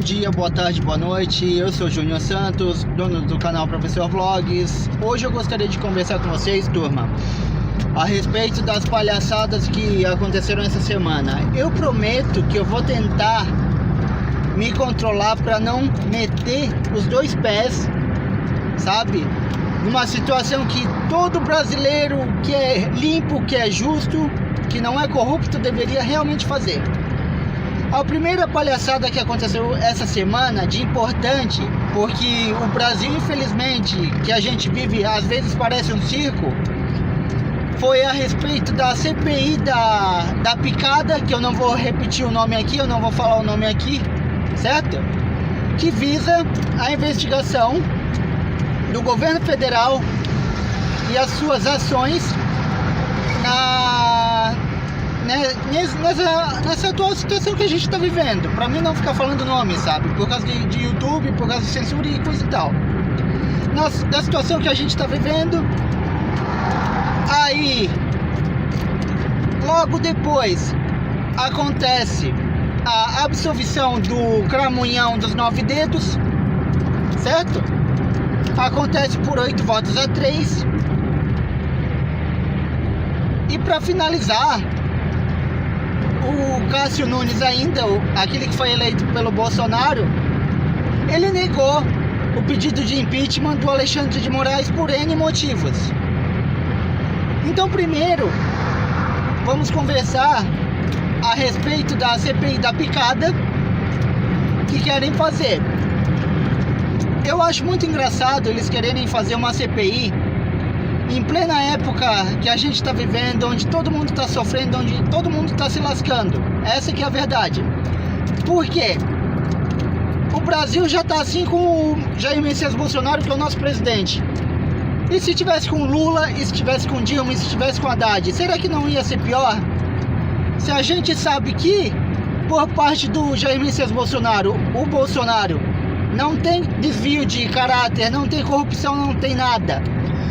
dia, boa tarde, boa noite. Eu sou Júnior Santos, dono do canal Professor Vlogs. Hoje eu gostaria de conversar com vocês, turma, a respeito das palhaçadas que aconteceram essa semana. Eu prometo que eu vou tentar me controlar para não meter os dois pés, sabe? Numa situação que todo brasileiro que é limpo, que é justo, que não é corrupto, deveria realmente fazer. A primeira palhaçada que aconteceu essa semana, de importante, porque o Brasil, infelizmente, que a gente vive, às vezes parece um circo, foi a respeito da CPI da picada, que eu não vou repetir o nome aqui, eu não vou falar o nome aqui, certo? Que visa a investigação do governo federal e as suas ações nessa atual situação que a gente está vivendo. Para mim não ficar falando nome, sabe? Por causa de YouTube, por causa de censura e coisa e tal. Da situação que a gente está vivendo. Aí, logo depois, acontece a absolvição do Cramunhão dos 9 dedos, certo? Acontece por 8 votos a 3. E para finalizar, o Cássio Nunes ainda, aquele que foi eleito pelo Bolsonaro, ele negou o pedido de impeachment do Alexandre de Moraes por N motivos. Então, primeiro, vamos conversar a respeito da CPI da picada que querem fazer. Eu acho muito engraçado eles quererem fazer uma CPI em plena época que a gente está vivendo, onde todo mundo está sofrendo, onde todo mundo está se lascando. Essa que é a verdade. Por quê? O Brasil já está assim com o Jair Messias Bolsonaro, que é o nosso presidente. E se tivesse com Lula, e se tivesse com Dilma, e se tivesse com Haddad, será que não ia ser pior? Se a gente sabe que, por parte do Jair Messias Bolsonaro, o Bolsonaro não tem desvio de caráter, não tem corrupção, não tem nada.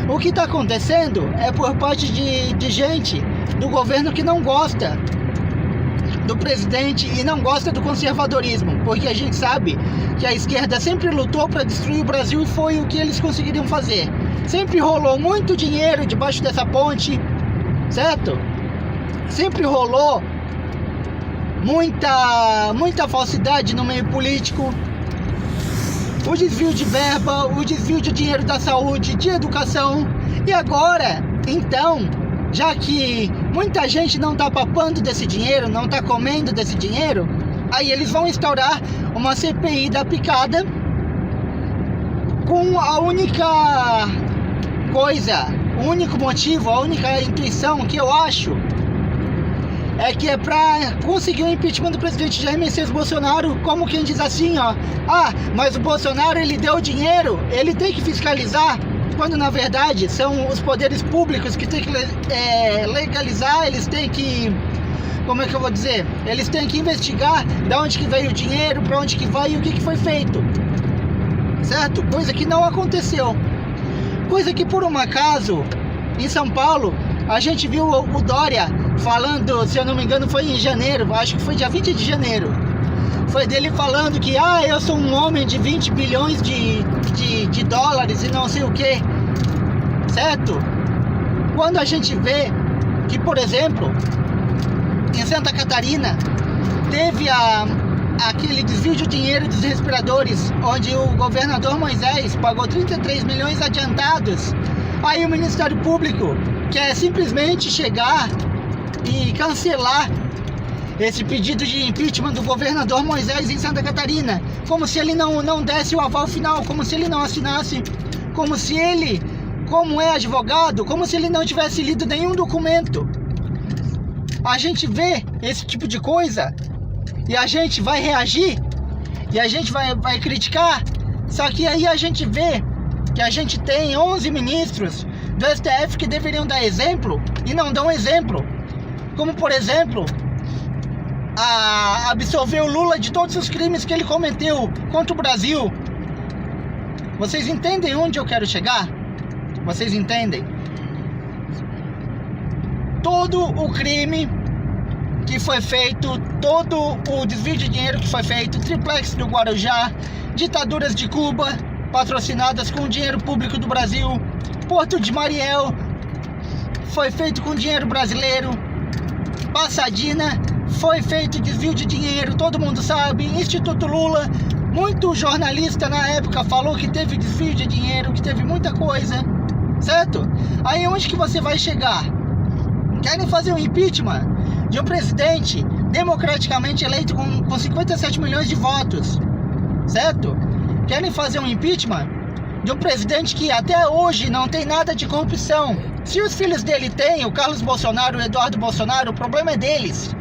O que está acontecendo é por parte de gente do governo que não gosta do presidente e não gosta do conservadorismo, porque a gente sabe que a esquerda sempre lutou para destruir o Brasil e foi o que eles conseguiriam fazer. Sempre rolou muito dinheiro debaixo dessa ponte, certo? Sempre rolou muita falsidade no meio político. O desvio de verba, o desvio de dinheiro da saúde, de educação. E agora, então, já que muita gente não está papando desse dinheiro, não está comendo desse dinheiro, aí eles vão instaurar uma CPI da picada com a única coisa, o único motivo, a única intuição que eu acho é que é pra conseguir o impeachment do presidente Jair Messias Bolsonaro, como quem diz assim, ó. Ah, mas o Bolsonaro, ele deu dinheiro, ele tem que fiscalizar, quando na verdade são os poderes públicos que tem que legalizar, eles têm que, como é que eu vou dizer? Eles têm que investigar de onde que veio o dinheiro, pra onde que vai e o que que foi feito, certo? Coisa que não aconteceu. Coisa que por um acaso, em São Paulo, a gente viu o Dória falando, se eu não me engano foi em janeiro, acho que foi dia 20 de janeiro. Foi dele falando que, eu sou um homem de 20 bilhões de dólares e não sei o que, certo? Quando a gente vê que, por exemplo, em Santa Catarina, teve aquele desvio de dinheiro dos respiradores, onde o governador Moisés pagou 33 milhões adiantados. Aí o Ministério Público quer simplesmente chegar e cancelar esse pedido de impeachment do governador Moisés em Santa Catarina, como se ele não desse o aval final, como se ele não assinasse, como se ele, como é advogado, como se ele não tivesse lido nenhum documento. A gente vê esse tipo de coisa e a gente vai reagir e a gente vai criticar, só que aí a gente vê que a gente tem 11 ministros do STF que deveriam dar exemplo e não dão exemplo. Como, por exemplo, absolver o Lula de todos os crimes que ele cometeu contra o Brasil. Vocês entendem onde eu quero chegar? Vocês entendem? Todo o crime que foi feito, todo o desvio de dinheiro que foi feito, triplex do Guarujá, ditaduras de Cuba, patrocinadas com dinheiro público do Brasil, Porto de Mariel, foi feito com dinheiro brasileiro, Passadina, foi feito desvio de dinheiro, todo mundo sabe, Instituto Lula, muito jornalista na época falou que teve desvio de dinheiro, que teve muita coisa, certo? Aí onde que você vai chegar? Querem fazer um impeachment de um presidente democraticamente eleito com 57 milhões de votos, certo? Querem fazer um impeachment de um presidente que até hoje não tem nada de corrupção. Se os filhos dele têm, o Carlos Bolsonaro e o Eduardo Bolsonaro, o problema é deles.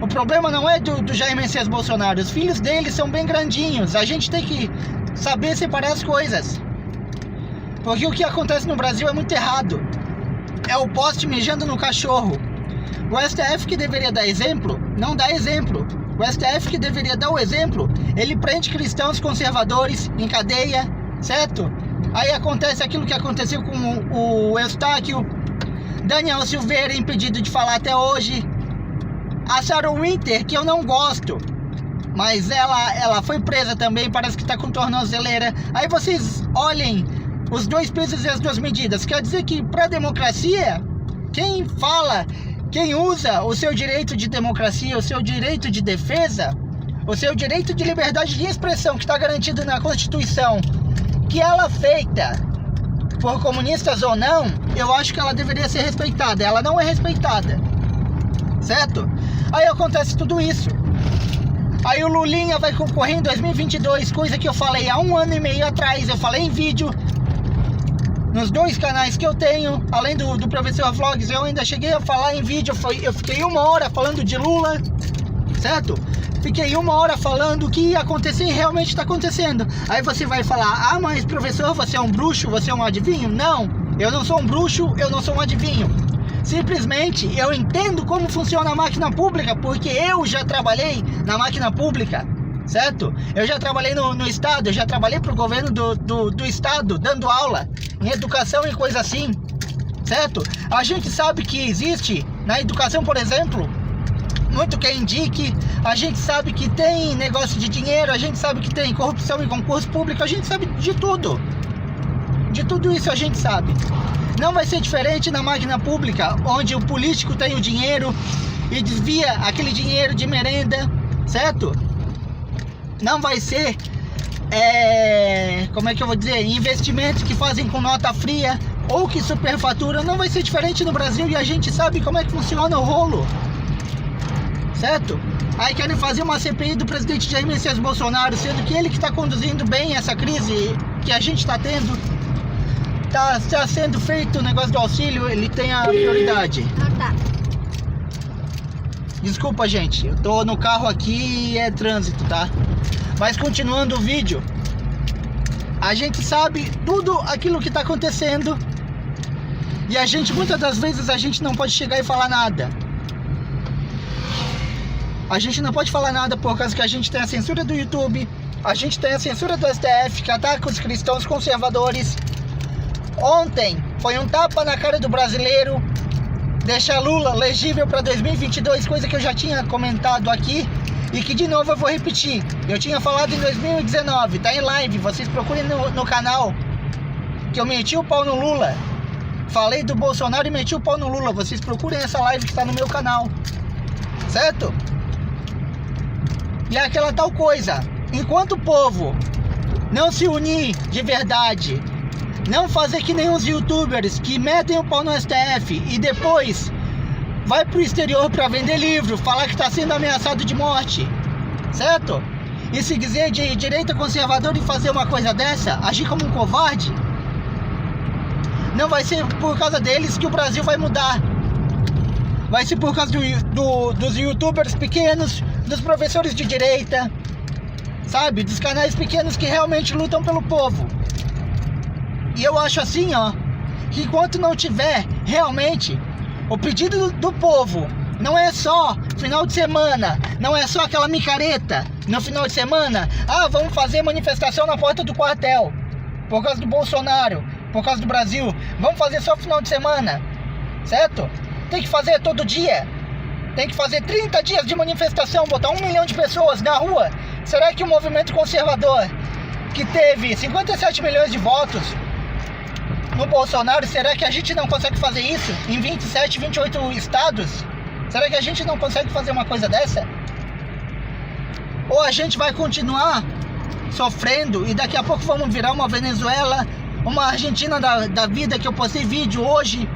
O problema não é do Jair Messias Bolsonaro. Os filhos dele são bem grandinhos. A gente tem que saber separar as coisas. Porque o que acontece no Brasil é muito errado. É o poste mijando no cachorro. O STF que deveria dar exemplo, não dá exemplo. O STF que deveria dar o exemplo, ele prende cristãos conservadores em cadeia, certo? Aí acontece aquilo que aconteceu com o Eustáquio, Daniel Silveira impedido de falar até hoje, a Sarah Winter, que eu não gosto, mas ela foi presa também, parece que está com tornozeleira. Aí vocês olhem os dois pesos e as duas medidas. Quer dizer que para a democracia, quem fala, quem usa o seu direito de democracia, o seu direito de defesa, o seu direito de liberdade de expressão que está garantido na Constituição, que ela feita por comunistas ou não, eu acho que ela deveria ser respeitada. Ela não é respeitada, certo? Aí acontece tudo isso. Aí o Lulinha vai concorrer em 2022, coisa que eu falei há 1 ano e meio atrás. Eu falei em vídeo nos 2 canais que eu tenho, além do Professor Vlogs, eu ainda cheguei a falar em vídeo. Eu fiquei 1 hora falando de Lula, certo? Fiquei 1 hora falando o que ia acontecer e realmente está acontecendo. Aí você vai falar, ah, mas professor, você é um bruxo, você é um adivinho? Não, eu não sou um bruxo, eu não sou um adivinho. Simplesmente eu entendo como funciona a máquina pública, porque eu já trabalhei na máquina pública, certo? Eu já trabalhei no estado, eu já trabalhei para o governo do estado, dando aula em educação e coisa assim, certo? A gente sabe que existe na educação, por exemplo, muito quem indique, a gente sabe que tem negócio de dinheiro, a gente sabe que tem corrupção em concurso público, a gente sabe de tudo. De tudo isso a gente sabe. Não vai ser diferente na máquina pública, onde o político tem o dinheiro e desvia aquele dinheiro de merenda, certo? Não vai ser, como é que eu vou dizer, investimentos que fazem com nota fria ou que superfaturam. Não vai ser diferente no Brasil e a gente sabe como é que funciona o rolo, certo? Aí querem fazer uma CPI do presidente Jair Messias Bolsonaro, sendo que ele que está conduzindo bem essa crise que a gente está tendo. Está sendo feito o negócio do auxílio, ele tem a prioridade. Tá. Desculpa, gente, eu tô no carro aqui e é trânsito, tá? Mas continuando o vídeo, a gente sabe tudo aquilo que tá acontecendo e a gente, muitas das vezes, a gente não pode chegar e falar nada. A gente não pode falar nada por causa que a gente tem a censura do YouTube, a gente tem a censura do STF, que ataca os cristãos conservadores. Ontem foi um tapa na cara do brasileiro, deixar Lula legível para 2022, coisa que eu já tinha comentado aqui e que de novo eu vou repetir. Eu tinha falado em 2019, tá em live, vocês procurem no canal, que eu meti o pau no Lula. Falei do Bolsonaro e meti o pau no Lula, vocês procurem essa live que está no meu canal, certo? E é aquela tal coisa, enquanto o povo não se unir de verdade, não fazer que nem os youtubers que metem o pau no STF e depois vai pro exterior para vender livro, falar que está sendo ameaçado de morte, certo? E se dizer de direita conservadora e fazer uma coisa dessa, agir como um covarde, não vai ser por causa deles que o Brasil vai mudar. Vai ser por causa dos youtubers pequenos, dos professores de direita, sabe? Dos canais pequenos que realmente lutam pelo povo. E eu acho assim, ó, que enquanto não tiver realmente o pedido do povo, não é só final de semana, não é só aquela micareta no final de semana, ah, vamos fazer manifestação na porta do quartel, por causa do Bolsonaro, por causa do Brasil, vamos fazer só final de semana, certo? Tem que fazer todo dia, tem que fazer 30 dias de manifestação, botar 1 milhão de pessoas na rua. Será que o movimento conservador, que teve 57 milhões de votos no Bolsonaro, será que a gente não consegue fazer isso em 27, 28 estados? Será que a gente não consegue fazer uma coisa dessa? Ou a gente vai continuar sofrendo e daqui a pouco vamos virar uma Venezuela, uma Argentina da vida, que eu postei vídeo hoje,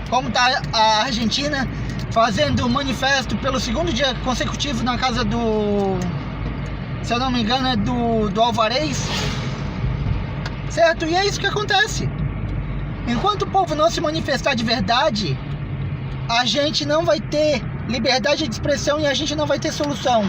como tá a Argentina, fazendo manifesto pelo segundo dia consecutivo na casa do, se eu não me engano, é do Alvarez, certo? E é isso que acontece. Enquanto o povo não se manifestar de verdade, a gente não vai ter liberdade de expressão e a gente não vai ter solução.